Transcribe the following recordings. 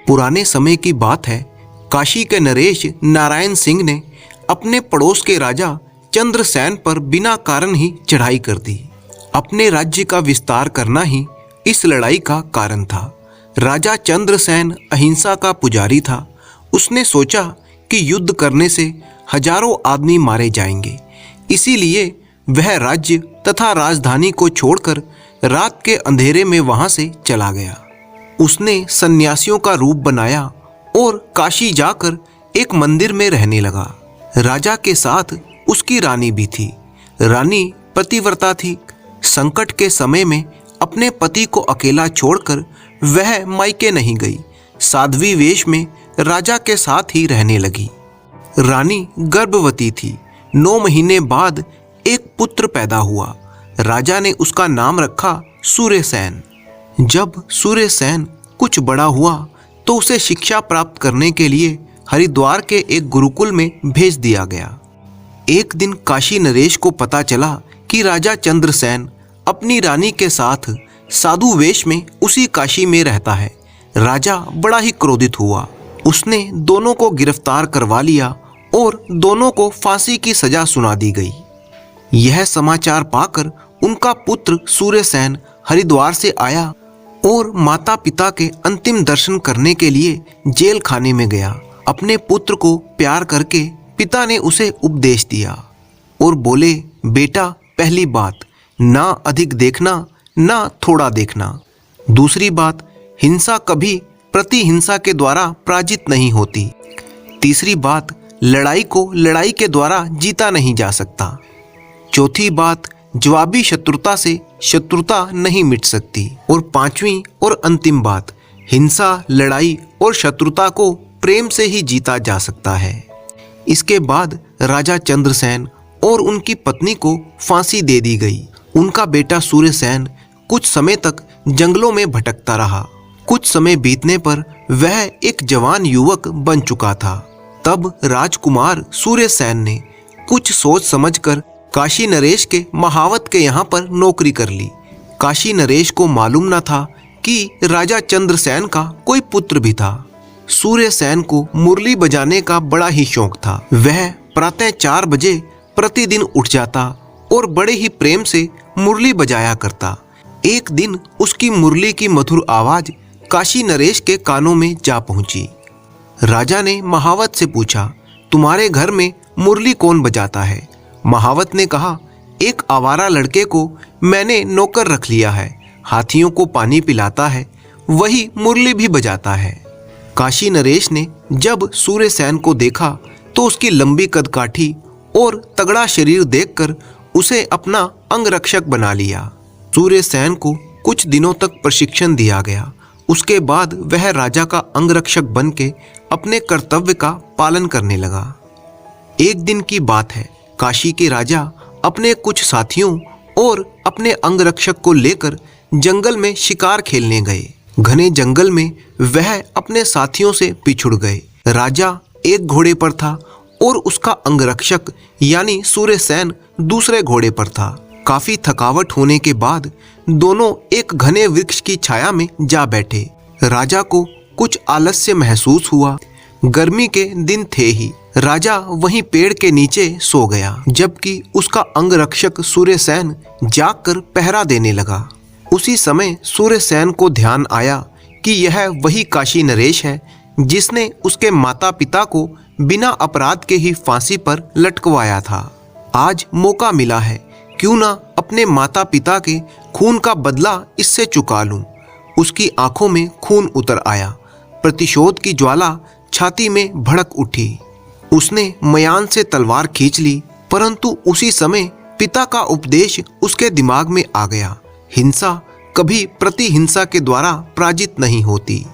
पुराने समय की बात है। काशी के नरेश नारायण सिंह ने अपने पड़ोस के राजा चंद्रसेन पर बिना कारण ही चढ़ाई कर दी। अपने राज्य का विस्तार करना ही इस लड़ाई का कारण था। राजा चंद्रसेन अहिंसा का पुजारी था। उसने सोचा कि युद्ध करने से हजारों आदमी मारे जाएंगे, इसीलिए वह राज्य तथा राजधानी को छोड़कर रात के अंधेरे में वहां से चला गया। उसने सन्यासियों का रूप बनाया और काशी जाकर एक मंदिर में रहने लगा। राजा के साथ उसकी रानी भी थी। रानी पतिव्रता थी। संकट के समय में अपने पति को अकेला छोड़कर वह मायके नहीं गई। साध्वी वेश में राजा के साथ ही रहने लगी। रानी गर्भवती थी। 9 महीने बाद एक पुत्र पैदा हुआ। राजा ने उसका नाम रखा सूर्यसेन। जब सूर्यसेन कुछ बड़ा हुआ तो उसे शिक्षा प्राप्त करने के लिए हरिद्वार के एक गुरुकुल में भेज दिया गया। एक दिन काशी नरेश को पता चला कि राजा चंद्रसेन अपनी रानी के साथ साधु वेश में उसी काशी में रहता है। राजा बड़ा ही क्रोधित हुआ। उसने दोनों को गिरफ्तार करवा लिया और दोनों को फांसी की सजा सुना दी गई। यह समाचार पाकर उनका पुत्र सूर्यसेन हरिद्वार से आया और माता पिता के अंतिम दर्शन करने के लिए जेल खाने में गया। अपने पुत्र को प्यार करके पिता ने उसे उपदेश दिया और बोले, बेटा, पहली बात, ना अधिक देखना, ना थोड़ा देखना। दूसरी बात, हिंसा कभी प्रतिहिंसा के द्वारा पराजित नहीं होती। तीसरी बात, लड़ाई को लड़ाई के द्वारा जीता नहीं जा सकता। चौथी बात, जवाबी शत्रुता से शत्रुता नहीं मिट सकती। और पांचवी और अंतिम बात, हिंसा, लड़ाई और शत्रुता को प्रेम से ही जीता जा सकता है। इसके बाद राजा चंद्रसेन और उनकी पत्नी को फांसी दे दी गई। उनका बेटा सूर्यसेन कुछ समय तक जंगलों में भटकता रहा। कुछ समय बीतने पर वह एक जवान युवक बन चुका था। तब राजकुमार सूर्यसेन ने कुछ सोच समझकर काशी नरेश के महावत के यहाँ पर नौकरी कर ली। काशी नरेश को मालूम न था कि राजा चंद्रसेन का कोई पुत्र भी था। सूर्यसेन को मुरली बजाने का बड़ा ही शौक था। वह प्रातः 4 बजे प्रतिदिन उठ जाता और बड़े ही प्रेम से मुरली बजाया करता। एक दिन उसकी मुरली की मधुर आवाज काशी नरेश के कानों में जा पहुंची। राजा ने महावत से पूछा, तुम्हारे घर में मुरली कौन बजाता है? महावत ने कहा, एक आवारा लड़के को मैंने नौकर रख लिया है। हाथियों को पानी पिलाता है, वही मुरली भी बजाता है। काशी नरेश ने जब सूर्यसेन को देखा तो उसकी लंबी कदकाठी और तगड़ा शरीर देखकर उसे अपना अंगरक्षक बना लिया। सूर्यसेन को कुछ दिनों तक प्रशिक्षण दिया गया। उसके बाद वह राजा का अंगरक्षक बन के अपने कर्तव्य का पालन करने लगा। एक दिन की बात है। काशी के राजा अपने कुछ साथियों और अपने अंगरक्षक को लेकर जंगल में शिकार खेलने गए। घने जंगल में वह अपने साथियों से बिछुड़ गए। राजा एक घोड़े पर था और उसका अंगरक्षक यानी सूर्यसेन दूसरे घोड़े पर था। काफी थकावट होने के बाद दोनों एक घने वृक्ष की छाया में जा बैठे। राजा को कुछ आलस्य महसूस हुआ। गर्मी के दिन थे ही। राजा वहीं पेड़ के नीचे सो गया, जबकि उसका अंगरक्षक सूर्यसेन जागकर पहरा देने लगा। उसी समय सूर्यसेन को ध्यान आया कि यह वही काशी नरेश है जिसने उसके माता पिता को बिना अपराध के ही फांसी पर लटकवाया था। आज मौका मिला है, क्यों ना अपने माता पिता के खून का बदला इससे चुका लूं। उसकी आंखों में खून उतर आया। प्रतिशोध की ज्वाला छाती में भड़क उठी। उसने मयान से तलवार खींच ली, परंतु उसी समय पिता का उपदेश उसके दिमाग में आ गया, हिंसा कभी प्रतिहिंसा के द्वारा पराजित नहीं होती।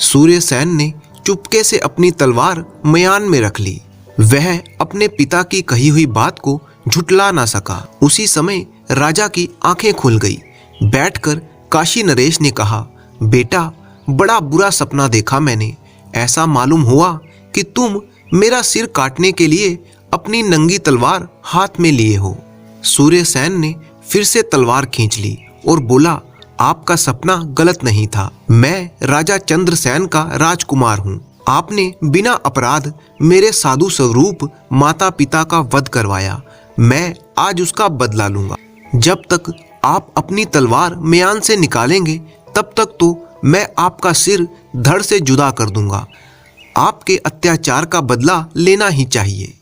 सूर्यसेन ने चुपके से अपनी तलवार मयान में रख ली। वह अपने पिता की कही हुई बात को झुटला ना सका। उसी समय राजा की आंखें खुल गई। बैठकर काशी नरेश ने कहा, बेटा, बड़ा बुरा सपना देखा मैंने। ऐसा मालूम हुआ कि तुम मेरा सिर काटने के लिए अपनी नंगी तलवार हाथ में लिए हो। सूर्यसेन ने फिर से तलवार खींच ली और बोला, आपका सपना गलत नहीं था। मैं राजा चंद्रसेन का राजकुमार हूँ। आपने बिना अपराध मेरे साधु स्वरूप माता पिता का वध करवाया। मैं आज उसका बदला लूंगा। जब तक आप अपनी तलवार म्यान से निकालेंगे तब तक तो मैं आपका सिर धड़ से जुदा कर दूंगा। आपके अत्याचार का बदला लेना ही चाहिए।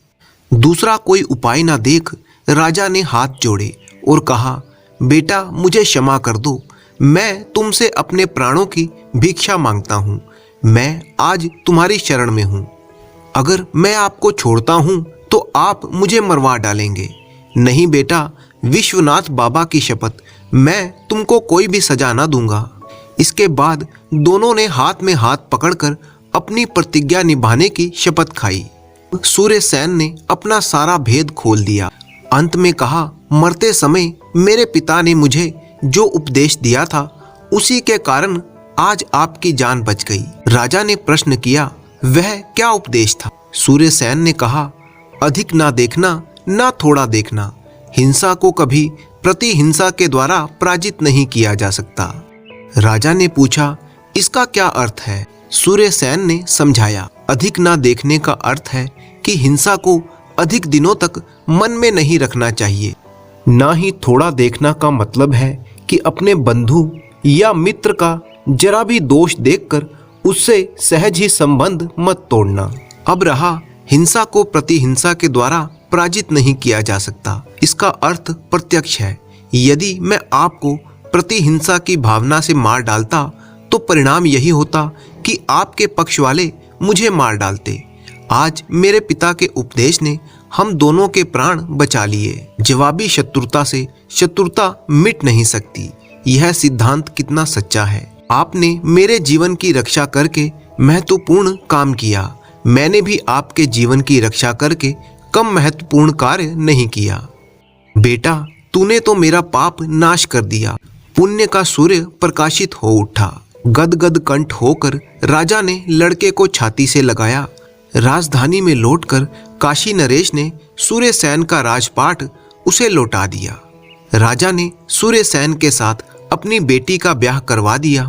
दूसरा कोई उपाय ना देख राजा ने हाथ जोड़े और कहा, बेटा मुझे क्षमा कर दो। मैं तुमसे अपने प्राणों की भिक्षा मांगता हूँ। मैं आज तुम्हारी शरण में हूँ। अगर मैं आपको छोड़ता हूँ तो आप मुझे मरवा डालेंगे। नहीं बेटा, विश्वनाथ बाबा की शपथ, मैं तुमको कोई भी सजा ना दूंगा। इसके बाद दोनों ने हाथ में हाथ पकड़कर अपनी प्रतिज्ञा निभाने की शपथ खाई। सूर्यसेन ने अपना सारा भेद खोल दिया। अंत में कहा, मरते समय मेरे पिता ने मुझे जो उपदेश दिया था उसी के कारण आज आपकी जान बच गई। राजा ने प्रश्न किया, वह क्या उपदेश था? सूर्यसेन ने कहा, अधिक ना देखना, ना थोड़ा देखना। हिंसा को कभी प्रतिहिंसा के द्वारा पराजित नहीं किया जा सकता। राजा ने पूछा, इसका क्या अर्थ है? सूर्यसेन ने समझाया, अधिक ना देखने का अर्थ है कि हिंसा को अधिक दिनों तक मन में नहीं रखना चाहिए। ना ही थोड़ा देखना का मतलब है कि अपने बंधु या मित्र का जरा भी दोष देखकर उससे सहज ही संबंध मत तोड़ना। अब रहा, हिंसा को प्रतिहिंसा के द्वारा पराजित नहीं किया जा सकता। इसका अर्थ प्रत्यक्ष है। यदि मैं आपको प्रतिहिंसा की भावना से मार डालता तो परिणाम यही होता कि आपके पक्ष वाले मुझे मार डालते। आज मेरे पिता के उपदेश ने हम दोनों के प्राण बचा लिए। जवाबी शत्रुता से शत्रुता मिट नहीं सकती। यह सिद्धांत कितना सच्चा है। आपने मेरे जीवन की रक्षा करके महत्वपूर्ण काम किया। मैंने भी आपके जीवन की रक्षा करके कम महत्वपूर्ण कार्य नहीं किया। बेटा, तूने तो मेरा पाप नाश कर दिया। पुण्य का सूर्य प्रकाशित हो उठा। गदगद कंठ होकर राजा ने लड़के को छाती से लगाया। राजधानी में लौटकर काशी नरेश ने सूर्यसेन का राजपाट उसे लौटा दिया। राजा ने सूर्यसेन के साथ अपनी बेटी का ब्याह करवा दिया।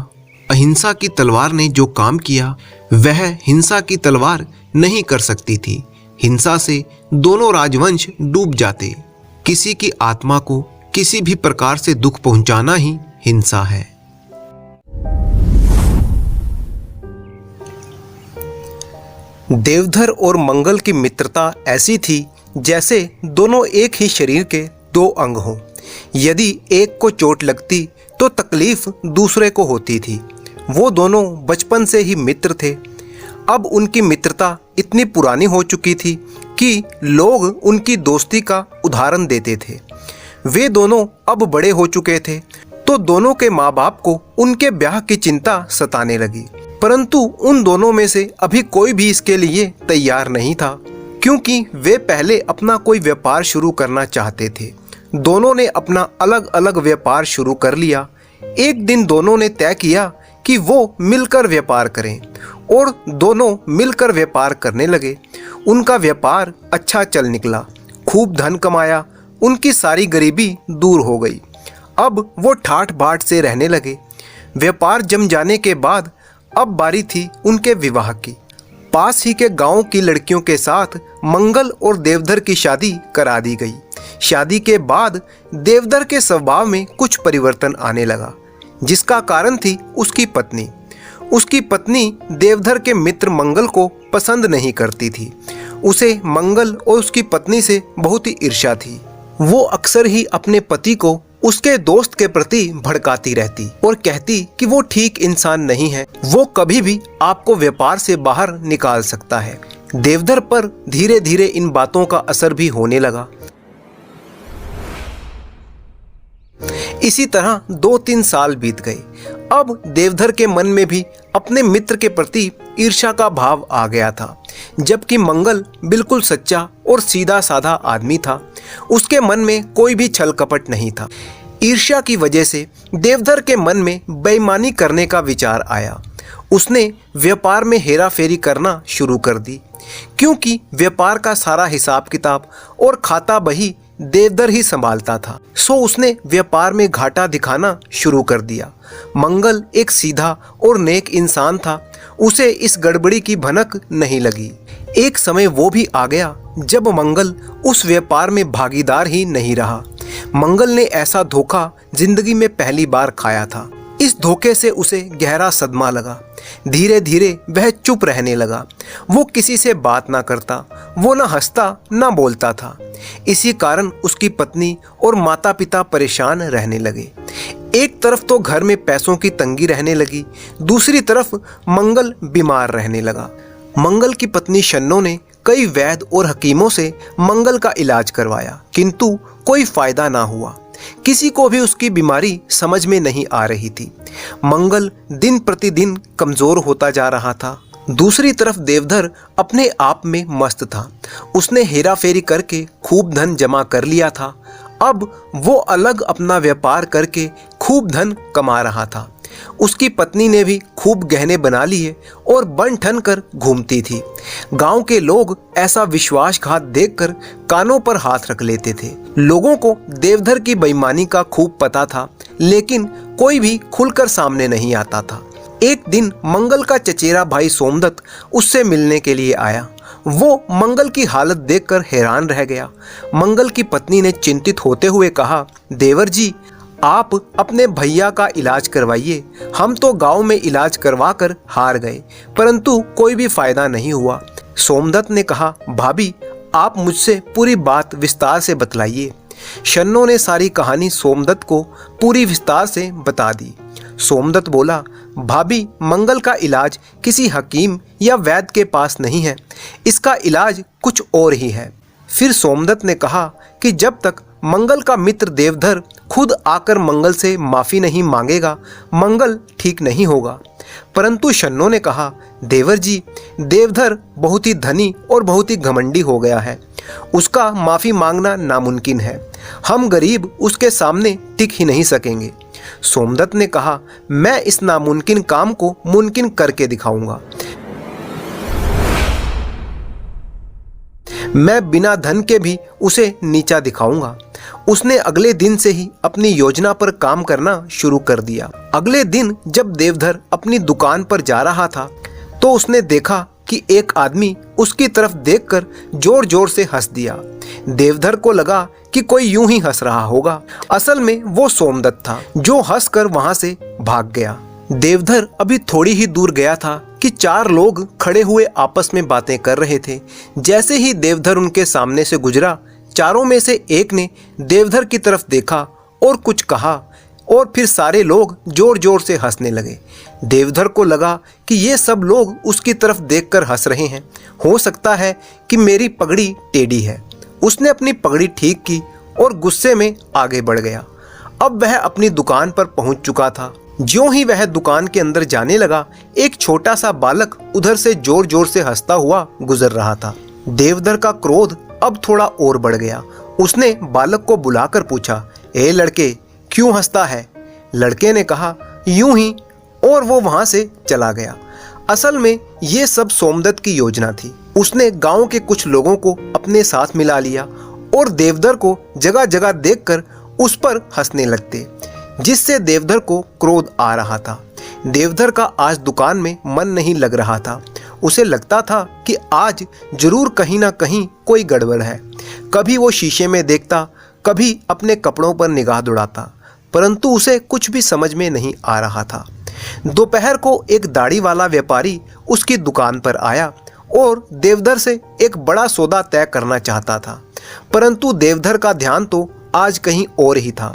अहिंसा की तलवार ने जो काम किया वह हिंसा की तलवार नहीं कर सकती थी। हिंसा से दोनों राजवंश डूब जाते। किसी की आत्मा को किसी भी प्रकार से दुख पहुंचाना ही हिंसा है। देवधर और मंगल की मित्रता ऐसी थी जैसे दोनों एक ही शरीर के दो अंग हों। यदि एक को चोट लगती तो तकलीफ दूसरे को होती थी। वो दोनों बचपन से ही मित्र थे। अब उनकी मित्रता इतनी पुरानी हो चुकी थी कि लोग उनकी दोस्ती का उदाहरण देते थे। वे दोनों अब बड़े हो चुके थे तो दोनों के माँ बाप को उनके ब्याह की चिंता सताने लगी। परंतु उन दोनों में से अभी कोई भी इसके लिए तैयार नहीं था, क्योंकि वे पहले अपना कोई व्यापार शुरू करना चाहते थे। दोनों ने अपना अलग अलग व्यापार शुरू कर लिया। एक दिन दोनों ने तय किया कि वो मिलकर व्यापार करें और दोनों मिलकर व्यापार करने लगे। उनका व्यापार अच्छा चल निकला। खूब धन कमाया। उनकी सारी गरीबी दूर हो गई। अब वो ठाठ बाट से रहने लगे। व्यापार जम जाने के बाद अब बारी थी उनके विवाह की। पास ही के गांव की लड़कियों के साथ मंगल और देवधर की शादी करा दी गई। शादी के बाद देवधर के स्वभाव में कुछ परिवर्तन आने लगा, जिसका कारण थी उसकी पत्नी। उसकी पत्नी देवधर के मित्र मंगल को पसंद नहीं करती थी। उसे मंगल और उसकी पत्नी से बहुत ही ईर्ष्या थी। वो अक्सर ही अपने पति को उसके दोस्त के प्रति भड़काती रहती और कहती कि वो ठीक इंसान नहीं है। वो कभी भी आपको व्यापार से बाहर निकाल सकता है। देवधर पर धीरे धीरे इन बातों का असर भी होने लगा। इसी तरह 2-3 साल बीत गए। अब देवधर के मन में भी अपने मित्र के प्रति ईर्ष्या का भाव आ गया था, जबकि मंगल बिल्कुल सच्चा और सीधा साधा आदमी था। उसके मन में कोई भी छल कपट नहीं था। ईर्ष्या की वजह से देवधर के मन में बेईमानी करने का विचार आया। उसने व्यापार में हेरा फेरी करना शुरू कर दी, क्योंकि व्यापार का सारा हिसाब किताब और खाता बही देवधर ही संभालता था, सो उसने व्यापार में घाटा दिखाना शुरू कर दिया। मंगल एक सीधा और नेक इंसान था, उसे इस गड़बड़ी की भनक नहीं लगी। एक समय वो भी आ गया जब मंगल उस व्यापार में भागीदार ही नहीं रहा। मंगल ने ऐसा धोखा जिंदगी में पहली बार खाया था। इस धोखे से उसे गहरा सदमा लगा। धीरे धीरे वह चुप रहने लगा। वो किसी से बात ना करता, वो ना हंसता ना बोलता था। इसी कारण उसकी पत्नी और माता पिता परेशान रहने लगे। एक तरफ तो घर में पैसों की तंगी रहने लगी, दूसरी तरफ मंगल बीमार रहने लगा। मंगल की पत्नी शन्नो ने कई वैद्य और हकीमों से मंगल का इलाज करवाया, किंतु कोई फायदा ना हुआ। किसी को भी उसकी बीमारी समझ में नहीं आ रही थी। मंगल दिन प्रतिदिन कमजोर होता जा रहा था। दूसरी तरफ देवधर अपने आप में मस्त था। उसने हेरा फेरी करके खूब धन जमा कर लिया था। अब वो अलग अपना व्यापार करके खूब धन कमा रहा था। उसकी पत्नी ने भी खूब गहने बना लिए और बन ठन कर घूमती थी। गांव के लोग ऐसा विश्वासघात देखकर कानों पर हाथ रख लेते थे। लोगों को देवधर की बेईमानी का खूब पता था, लेकिन कोई भी खुलकर सामने नहीं आता था। एक दिन मंगल का चचेरा भाई सोमदत्त उससे मिलने के लिए आया। वो मंगल की हालत देखकर हैरान रह गया। मंगल की पत्नी ने चिंतित होते हुए कहा, देवर जी, आप अपने भैया का इलाज करवाइए। हम तो गांव में इलाज करवा कर हार गए, परंतु कोई भी फायदा नहीं हुआ। सोमदत्त ने कहा, भाभी, आप मुझसे पूरी बात विस्तार से बतलाइए। शन्नो ने सारी कहानी सोमदत्त को पूरी विस्तार से बता दी। सोमदत्त बोला, भाभी, मंगल का इलाज किसी हकीम या वैद्य के पास नहीं है, इसका इलाज कुछ और ही है। फिर सोमदत्त ने कहा कि जब तक मंगल का मित्र देवधर खुद आकर मंगल से माफी नहीं मांगेगा, मंगल ठीक नहीं होगा। परंतु शन्नो ने कहा, देवर जी, देवधर बहुत ही धनी और बहुत ही घमंडी हो गया है, उसका माफी मांगना नामुमकिन है। हम गरीब उसके सामने टिक ही नहीं सकेंगे। सोमदत्त ने कहा, मैं इस नामुमकिन काम को मुमकिन करके दिखाऊंगा। मैं बिना धन के भी उसे नीचा दिखाऊंगा। उसने अगले दिन से ही अपनी योजना पर काम करना शुरू कर दिया। अगले दिन जब देवधर अपनी दुकान पर जा रहा था, तो उसने देखा कि एक आदमी उसकी तरफ देखकर जोर जोर से हंस दिया। देवधर को लगा कि कोई यूं ही हंस रहा होगा। असल में वो सोमदत्त था, जो हंसकर वहां से भाग गया। देवधर अभी थोड़ी ही दूर गया था कि चार लोग खड़े हुए आपस में बातें कर रहे थे। जैसे ही देवधर उनके सामने से गुजरा, चारों में से एक ने देवधर की तरफ देखा और कुछ कहा, और फिर सारे लोग जोर जोर से हंसने लगे। देवधर को लगा कि ये सब लोग उसकी तरफ देखकर हंस रहे हैं, हो सकता है कि मेरी पगड़ी टेढ़ी है। उसने अपनी पगड़ी ठीक की और गुस्से में आगे बढ़ गया। अब वह अपनी दुकान पर पहुंच चुका था। ज्यों ही वह दुकान के अंदर जाने लगा, एक छोटा सा बालक उधर से जोर जोर से हंसता हुआ गुजर रहा था। देवधर का क्रोध अब थोड़ा और बढ़ गया। उसने बालक को बुलाकर पूछा, ए लड़के, क्यों हंसता है? लड़के ने कहा, यूं ही, और वो वहां से चला गया। असल में ये सब सोमदत्त की योजना थी। उसने गांव के कुछ लोगों को अपने साथ मिला लिया और देवधर को जगह जगह देखकर उस पर हंसने लगते, जिससे देवधर को क्रोध आ रहा था। देवधर का आज दुकान में मन नहीं लग रहा था। उसे लगता था कि आज जरूर कहीं ना कहीं कोई गड़बड़ है। कभी वो शीशे में देखता, कभी अपने कपड़ों पर निगाह दौड़ाता, परंतु उसे कुछ भी समझ में नहीं आ रहा था। दोपहर को एक दाढ़ी वाला व्यापारी उसकी दुकान पर आया और देवधर से एक बड़ा सौदा तय करना चाहता था, परंतु देवधर का ध्यान तो आज कहीं और ही था।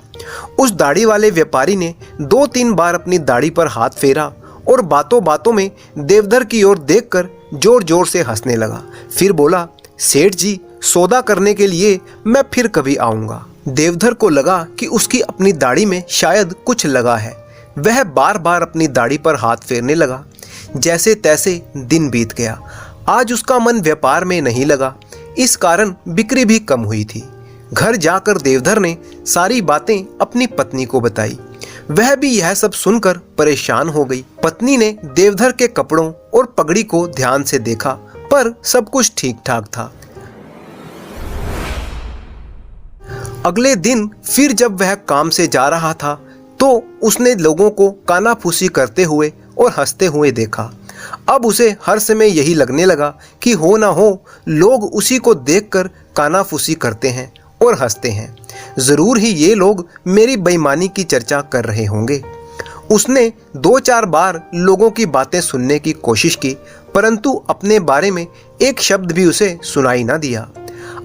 उस दाढ़ी वाले व्यापारी ने 2-3 बार अपनी दाढ़ी पर हाथ फेरा और बातों बातों में देवधर की ओर देखकर जोर जोर से हंसने लगा। फिर बोला, सेठ जी, सौदा करने के लिए मैं फिर कभी आऊंगा। देवधर को लगा कि उसकी अपनी दाढ़ी में शायद कुछ लगा है। वह बार बार अपनी दाढ़ी पर हाथ फेरने लगा। जैसे तैसे दिन बीत गया। आज उसका मन व्यापार में नहीं लगा, इस कारण बिक्री भी कम हुई थी। घर जाकर देवधर ने सारी बातें अपनी पत्नी को बताई। वह भी यह सब सुनकर परेशान हो गई। पत्नी ने देवधर के कपड़ों और पगड़ी को ध्यान से देखा, पर सब कुछ ठीक ठाक था। अगले दिन फिर जब वह काम से जा रहा था तो उसने लोगों को कानाफूसी करते हुए और हंसते हुए देखा। अब उसे हर समय यही लगने लगा कि हो ना हो लोग उसी को देखकर कानाफूसी करते हैं और हंसते हैं। ज़रूर ही ये लोग मेरी बेईमानी की चर्चा कर रहे होंगे। उसने 2-4 बार लोगों की बातें सुनने की कोशिश की, परंतु अपने बारे में एक शब्द भी उसे सुनाई ना दिया।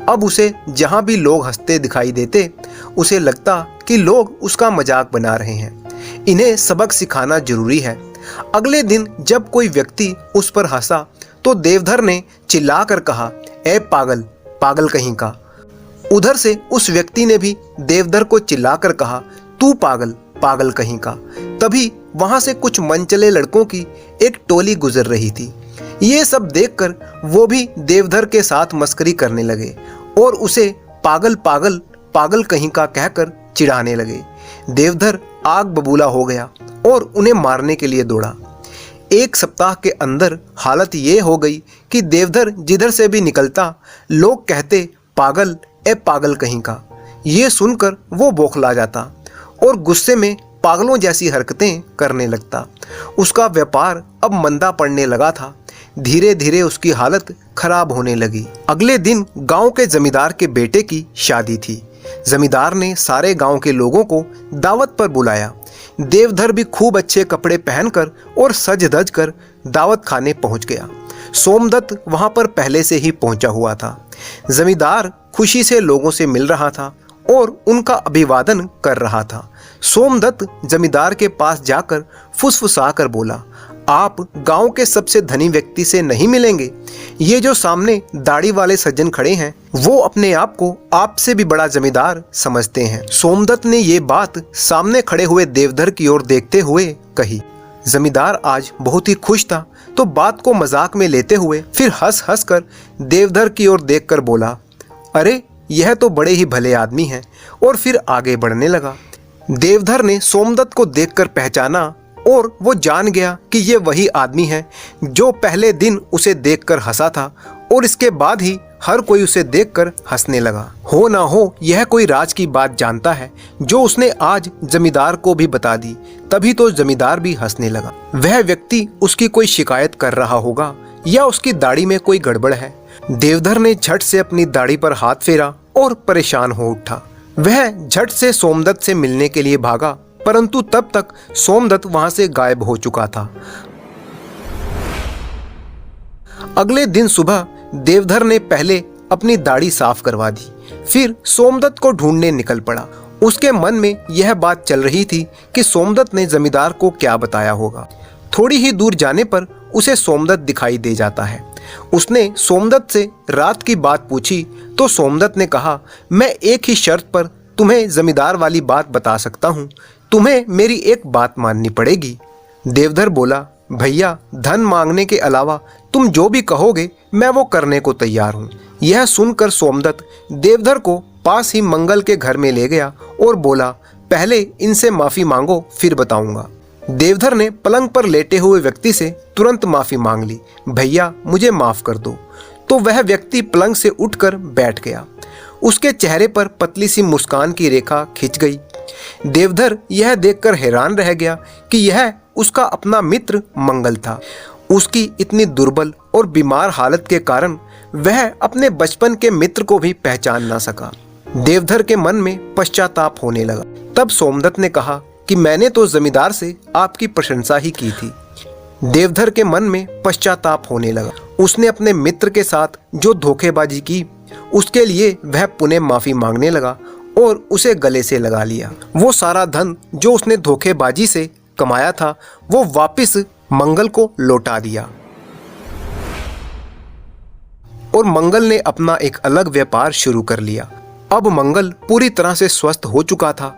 अब उसे जहाँ भी लोग हंसते दिखाई देते, उसे लगता कि लोग उसका मजाक बना रहे हैं। इन्हें सबक सिखाना जरूरी है। अगले दिन जब कोई व्यक्ति उस पर हंसा तो देवधर ने चिल्लाकर कहा, ए पागल, पागल कहीं का। उधर से उस व्यक्ति ने भी देवधर को चिल्लाकर कहा, तू पागल, पागल कहीं का। तभी वहां से कुछ मनचले लड़कों की एक टोली गुजर रही थी। ये सब देखकर वो भी देवधर के साथ मस्करी करने लगे और उसे पागल पागल पागल कहीं का कहकर चिढ़ाने लगे। देवधर आग बबूला हो गया और उन्हें मारने के लिए दौड़ा। 1 सप्ताह के अंदर हालत ये हो गई कि देवधर जिधर से भी निकलता लोग कहते, पागल, ए पागल कहीं का। ये सुनकर वो बौखला जाता और गुस्से में पागलों जैसी हरकतें करने लगता। उसका व्यापार अब मंदा पड़ने लगा था। धीरे धीरे उसकी हालत खराब होने लगी। अगले दिन गांव के जमींदार के बेटे की शादी थी। जमींदार ने सारे गांव के लोगों को दावत पर बुलाया। देवधर भी खूब अच्छे कपड़े पहनकर और सज धज कर दावत खाने पहुंच गया। सोमदत्त वहां पर पहले से ही पहुंचा हुआ था। जमींदार खुशी से लोगों से मिल रहा था और उनका अभिवादन कर रहा था। सोमदत्त जमींदार के पास जाकर फुसफुसाकर बोला, आप गांव के सबसे धनी व्यक्ति से नहीं मिलेंगे। ये जो सामने दाढ़ी वाले सज्जन खड़े हैं वो अपने आप को आपसे भी बड़ा जमींदार समझते हैं। सोमदत्त ने ये बात सामने खड़े हुए देवधर की ओर देखते हुए कही। जमींदार आज बहुत ही खुश था तो बात को मजाक में लेते हुए फिर हंस हंस कर देवधर की ओर देखकर बोला, अरे यह तो बड़े ही भले आदमी हैं, और फिर आगे बढ़ने लगा। देवधर ने सोमदत्त को देखकर पहचाना और वो जान गया कि ये वही आदमी है जो पहले दिन उसे देखकर हंसा था और इसके बाद ही हर कोई उसे देखकर हंसने लगा। हो ना हो यह कोई राज की बात जानता है जो उसने आज जमींदार को भी बता दी। तभी तो जमींदार भी हंसने लगा। वह व्यक्ति उसकी कोई शिकायत कर रहा होगा या उसकी दाढ़ी में कोई गड़बड़ है। देवधर ने झट से अपनी दाढ़ी पर हाथ फेरा और परेशान हो उठा। वह झट से सोमदत्त से मिलने के लिए भागा, परंतु तब तक सोमदत्त वहां से गायब हो चुका था। अगले दिन सुबह देवधर ने पहले अपनी दाढ़ी साफ करवा दी, फिर सोमदत्त को ढूंढने निकल पड़ा। उसके मन में यह बात चल रही थी कि सोमदत्त ने जमींदार को क्या बताया होगा। थोड़ी ही दूर जाने पर उसे सोमदत्त दिखाई दे जाता है। उसने सोमदत्त से रात की बात पूछी तो सोमदत्त ने कहा, मैं एक ही शर्त पर तुम्हें जमींदार वाली बात बता सकता हूँ, तुम्हें मेरी एक बात माननी पड़ेगी। देवधर बोला, भैया धन मांगने के अलावा तुम जो भी कहोगे मैं वो करने को तैयार हूँ। यह सुनकर सोमदत्त देवधर को पास ही मंगल के घर में ले गया और बोला, पहले इनसे माफी मांगो फिर बताऊंगा। देवधर ने पलंग पर लेटे हुए व्यक्ति से तुरंत माफी मांग ली, भैया मुझे माफ कर दो। तो वह व्यक्ति पलंग से उठकर बैठ गया। उसके चेहरे पर पतली सी मुस्कान की रेखा खिंच गई। देवधर यह देखकर हैरान रह गया कि यह उसका अपना मित्र मंगल था। उसकी इतनी दुर्बल और बीमार हालत के कारण वह अपने बचपन के मित्र को भी पहचान ना सका। देवधर के मन में पश्चाताप होने लगा। तब सोमदत्त ने कहा कि मैंने तो जमींदार से आपकी प्रशंसा ही की थी। देवधर के मन में पश्चाताप होने लगा। उसने अपने मित्र के साथ जो धोखेबाजी की उसके लिए वह पुनः माफी मांगने लगा और उसे गले से लगा लिया। वो सारा धन जो उसने धोखेबाजी से कमाया था वो वापस मंगल को लौटा दिया और मंगल ने अपना एक अलग व्यापार शुरू कर लिया। अब मंगल पूरी तरह से स्वस्थ हो चुका था।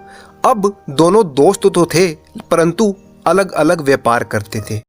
अब दोनों दोस्त तो थे परंतु अलग अलग व्यापार करते थे।